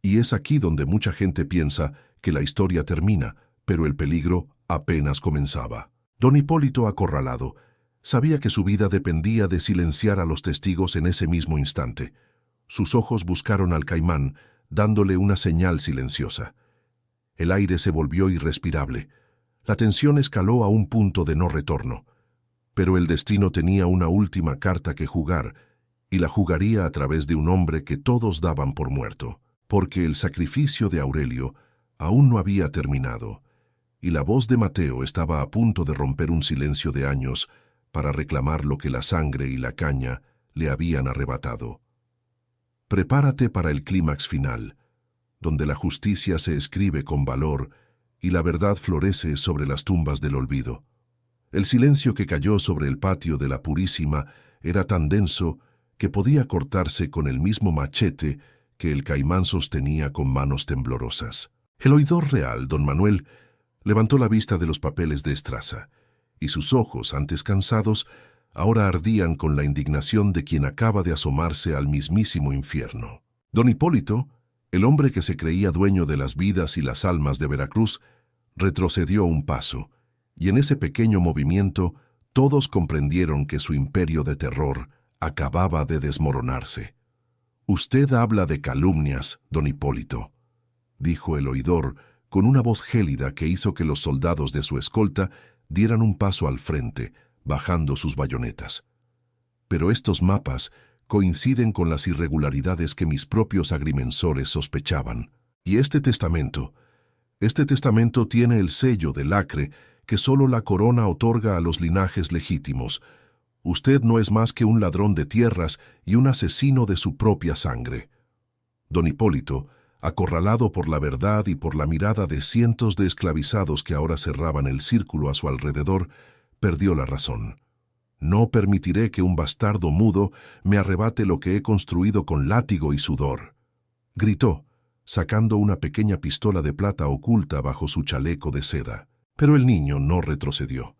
Y es aquí donde mucha gente piensa que la historia termina, pero el peligro apenas comenzaba». Don Hipólito, acorralado, sabía que su vida dependía de silenciar a los testigos en ese mismo instante. Sus ojos buscaron al Caimán, dándole una señal silenciosa. El aire se volvió irrespirable. La tensión escaló a un punto de no retorno. Pero el destino tenía una última carta que jugar, y la jugaría a través de un hombre que todos daban por muerto, porque el sacrificio de Aurelio aún no había terminado, y la voz de Mateo estaba a punto de romper un silencio de años para reclamar lo que la sangre y la caña le habían arrebatado. Prepárate para el clímax final, donde la justicia se escribe con valor y la verdad florece sobre las tumbas del olvido. El silencio que cayó sobre el patio de la Purísima era tan denso que podía cortarse con el mismo machete que el Caimán sostenía con manos temblorosas. El oidor real, don Manuel, levantó la vista de los papeles de Estraza, y sus ojos, antes cansados, ahora ardían con la indignación de quien acaba de asomarse al mismísimo infierno. Don Hipólito, el hombre que se creía dueño de las vidas y las almas de Veracruz, retrocedió un paso, y en ese pequeño movimiento todos comprendieron que su imperio de terror acababa de desmoronarse. «Usted habla de calumnias, don Hipólito», dijo el oidor con una voz gélida que hizo que los soldados de su escolta dieran un paso al frente, bajando sus bayonetas. «Pero estos mapas coinciden con las irregularidades que mis propios agrimensores sospechaban. Y este testamento tiene el sello del acre que solo la corona otorga a los linajes legítimos. Usted no es más que un ladrón de tierras y un asesino de su propia sangre». Don Hipólito, acorralado por la verdad y por la mirada de cientos de esclavizados que ahora cerraban el círculo a su alrededor, perdió la razón. «No permitiré que un bastardo mudo me arrebate lo que he construido con látigo y sudor», gritó, sacando una pequeña pistola de plata oculta bajo su chaleco de seda. Pero el niño no retrocedió.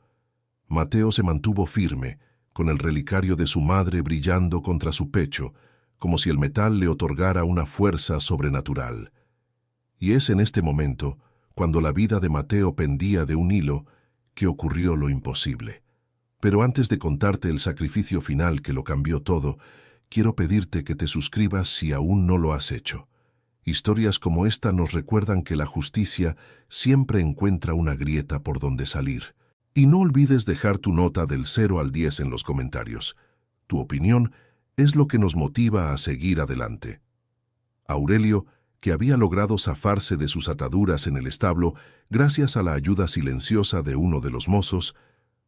Mateo se mantuvo firme, con el relicario de su madre brillando contra su pecho, como si el metal le otorgara una fuerza sobrenatural. Y es en este momento, cuando la vida de Mateo pendía de un hilo, que ocurrió lo imposible. Pero antes de contarte el sacrificio final que lo cambió todo, quiero pedirte que te suscribas si aún no lo has hecho. Historias como esta nos recuerdan que la justicia siempre encuentra una grieta por donde salir. Y no olvides dejar tu nota del 0 al 10 en los comentarios. Tu opinión es lo que nos motiva a seguir adelante. Aurelio, que había logrado zafarse de sus ataduras en el establo gracias a la ayuda silenciosa de uno de los mozos,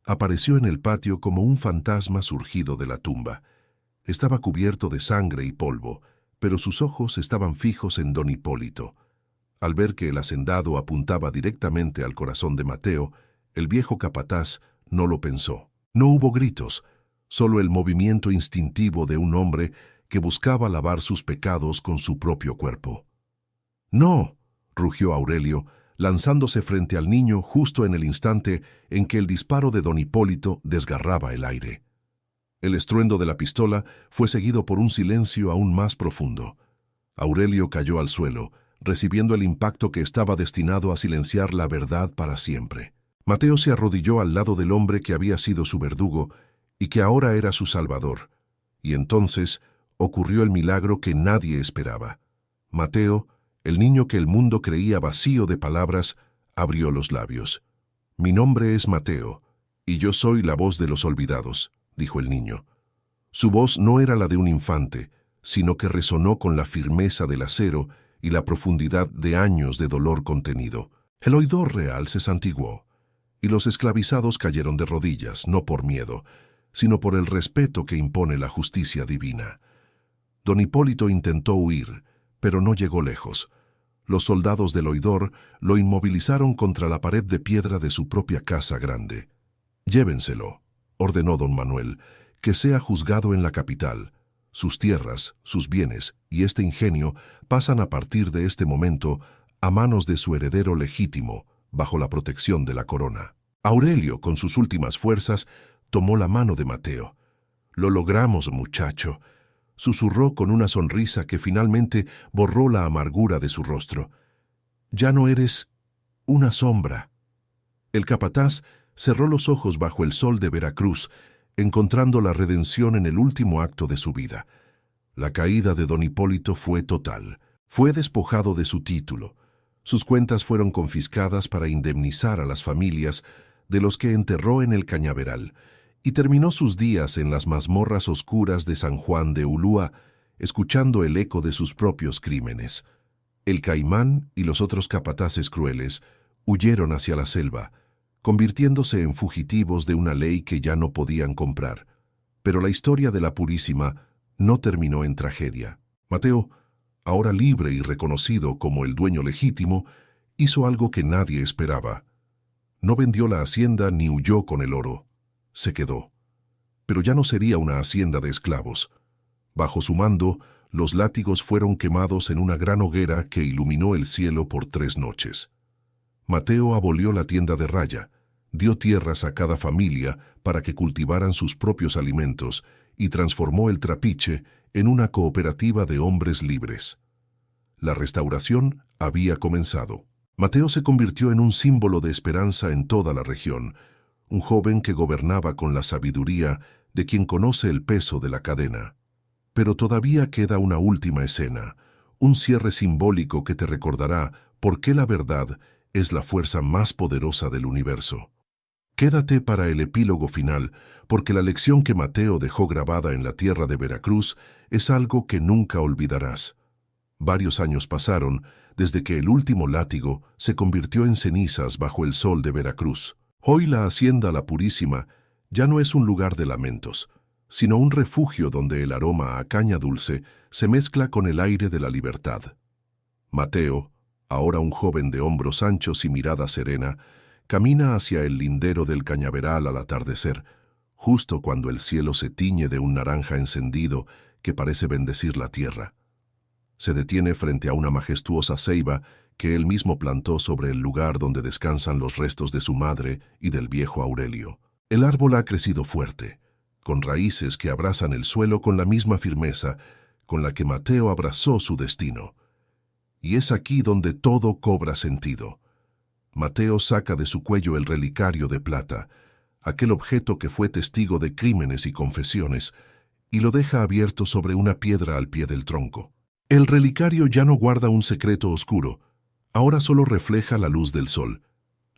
apareció en el patio como un fantasma surgido de la tumba. Estaba cubierto de sangre y polvo, pero sus ojos estaban fijos en don Hipólito. Al ver que el hacendado apuntaba directamente al corazón de Mateo, el viejo capataz no lo pensó. No hubo gritos, solo el movimiento instintivo de un hombre que buscaba lavar sus pecados con su propio cuerpo. «¡No!», rugió Aurelio, lanzándose frente al niño justo en el instante en que el disparo de don Hipólito desgarraba el aire. El estruendo de la pistola fue seguido por un silencio aún más profundo. Aurelio cayó al suelo, recibiendo el impacto que estaba destinado a silenciar la verdad para siempre. Mateo se arrodilló al lado del hombre que había sido su verdugo y que ahora era su salvador. Y entonces ocurrió el milagro que nadie esperaba. Mateo, el niño que el mundo creía vacío de palabras, abrió los labios. «Mi nombre es Mateo, y yo soy la voz de los olvidados», dijo el niño. Su voz no era la de un infante, sino que resonó con la firmeza del acero y la profundidad de años de dolor contenido. El oidor real se santiguó, y los esclavizados cayeron de rodillas, no por miedo, sino por el respeto que impone la justicia divina. Don Hipólito intentó huir, pero no llegó lejos. Los soldados del oidor lo inmovilizaron contra la pared de piedra de su propia casa grande. «Llévenselo», ordenó don Manuel, «que sea juzgado en la capital. Sus tierras, sus bienes y este ingenio pasan a partir de este momento a manos de su heredero legítimo, bajo la protección de la corona». Aurelio, con sus últimas fuerzas, tomó la mano de Mateo. «Lo logramos, muchacho», susurró con una sonrisa que finalmente borró la amargura de su rostro. «Ya no eres una sombra». El capataz cerró los ojos bajo el sol de Veracruz, encontrando la redención en el último acto de su vida. La caída de don Hipólito fue total. Fue despojado de su título. Sus cuentas fueron confiscadas para indemnizar a las familias de los que enterró en el cañaveral, y terminó sus días en las mazmorras oscuras de San Juan de Ulúa, escuchando el eco de sus propios crímenes. El Caimán y los otros capataces crueles huyeron hacia la selva, convirtiéndose en fugitivos de una ley que ya no podían comprar. Pero la historia de la Purísima no terminó en tragedia. Mateo, ahora libre y reconocido como el dueño legítimo, hizo algo que nadie esperaba. No vendió la hacienda ni huyó con el oro. Se quedó. Pero ya no sería una hacienda de esclavos. Bajo su mando, los látigos fueron quemados en una gran hoguera que iluminó el cielo por 3 noches. Mateo abolió la tienda de raya, dio tierras a cada familia para que cultivaran sus propios alimentos y transformó el trapiche en una cooperativa de hombres libres. La restauración había comenzado. Mateo se convirtió en un símbolo de esperanza en toda la región, un joven que gobernaba con la sabiduría de quien conoce el peso de la cadena. Pero todavía queda una última escena, un cierre simbólico que te recordará por qué la verdad es la fuerza más poderosa del universo. Quédate para el epílogo final, porque la lección que Mateo dejó grabada en la tierra de Veracruz es algo que nunca olvidarás. Varios años pasaron desde que el último látigo se convirtió en cenizas bajo el sol de Veracruz. Hoy la hacienda La Purísima ya no es un lugar de lamentos, sino un refugio donde el aroma a caña dulce se mezcla con el aire de la libertad. Mateo, ahora un joven de hombros anchos y mirada serena, camina hacia el lindero del cañaveral al atardecer, justo cuando el cielo se tiñe de un naranja encendido que parece bendecir la tierra. Se detiene frente a una majestuosa ceiba que él mismo plantó sobre el lugar donde descansan los restos de su madre y del viejo Aurelio. El árbol ha crecido fuerte, con raíces que abrazan el suelo con la misma firmeza con la que Mateo abrazó su destino. Y es aquí donde todo cobra sentido. Mateo saca de su cuello el relicario de plata, aquel objeto que fue testigo de crímenes y confesiones, y lo deja abierto sobre una piedra al pie del tronco. El relicario ya no guarda un secreto oscuro, ahora solo refleja la luz del sol.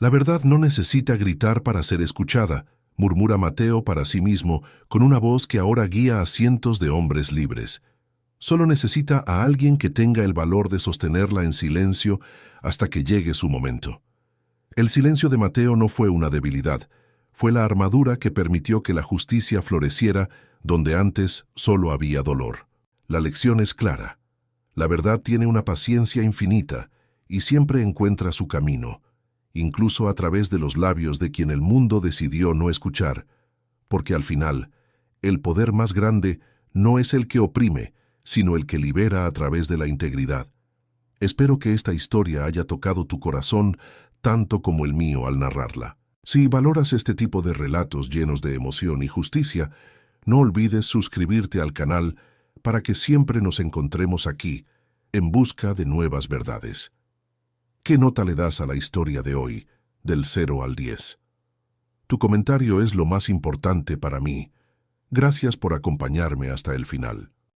La verdad no necesita gritar para ser escuchada, murmura Mateo para sí mismo con una voz que ahora guía a cientos de hombres libres. Solo necesita a alguien que tenga el valor de sostenerla en silencio hasta que llegue su momento. El silencio de Mateo no fue una debilidad, fue la armadura que permitió que la justicia floreciera donde antes solo había dolor. La lección es clara. La verdad tiene una paciencia infinita y siempre encuentra su camino, incluso a través de los labios de quien el mundo decidió no escuchar, porque al final, el poder más grande no es el que oprime, sino el que libera a través de la integridad. Espero que esta historia haya tocado tu corazón tanto como el mío al narrarla. Si valoras este tipo de relatos llenos de emoción y justicia, no olvides suscribirte al canal para que siempre nos encontremos aquí, en busca de nuevas verdades. ¿Qué nota le das a la historia de hoy, del 0 al 10? Tu comentario es lo más importante para mí. Gracias por acompañarme hasta el final.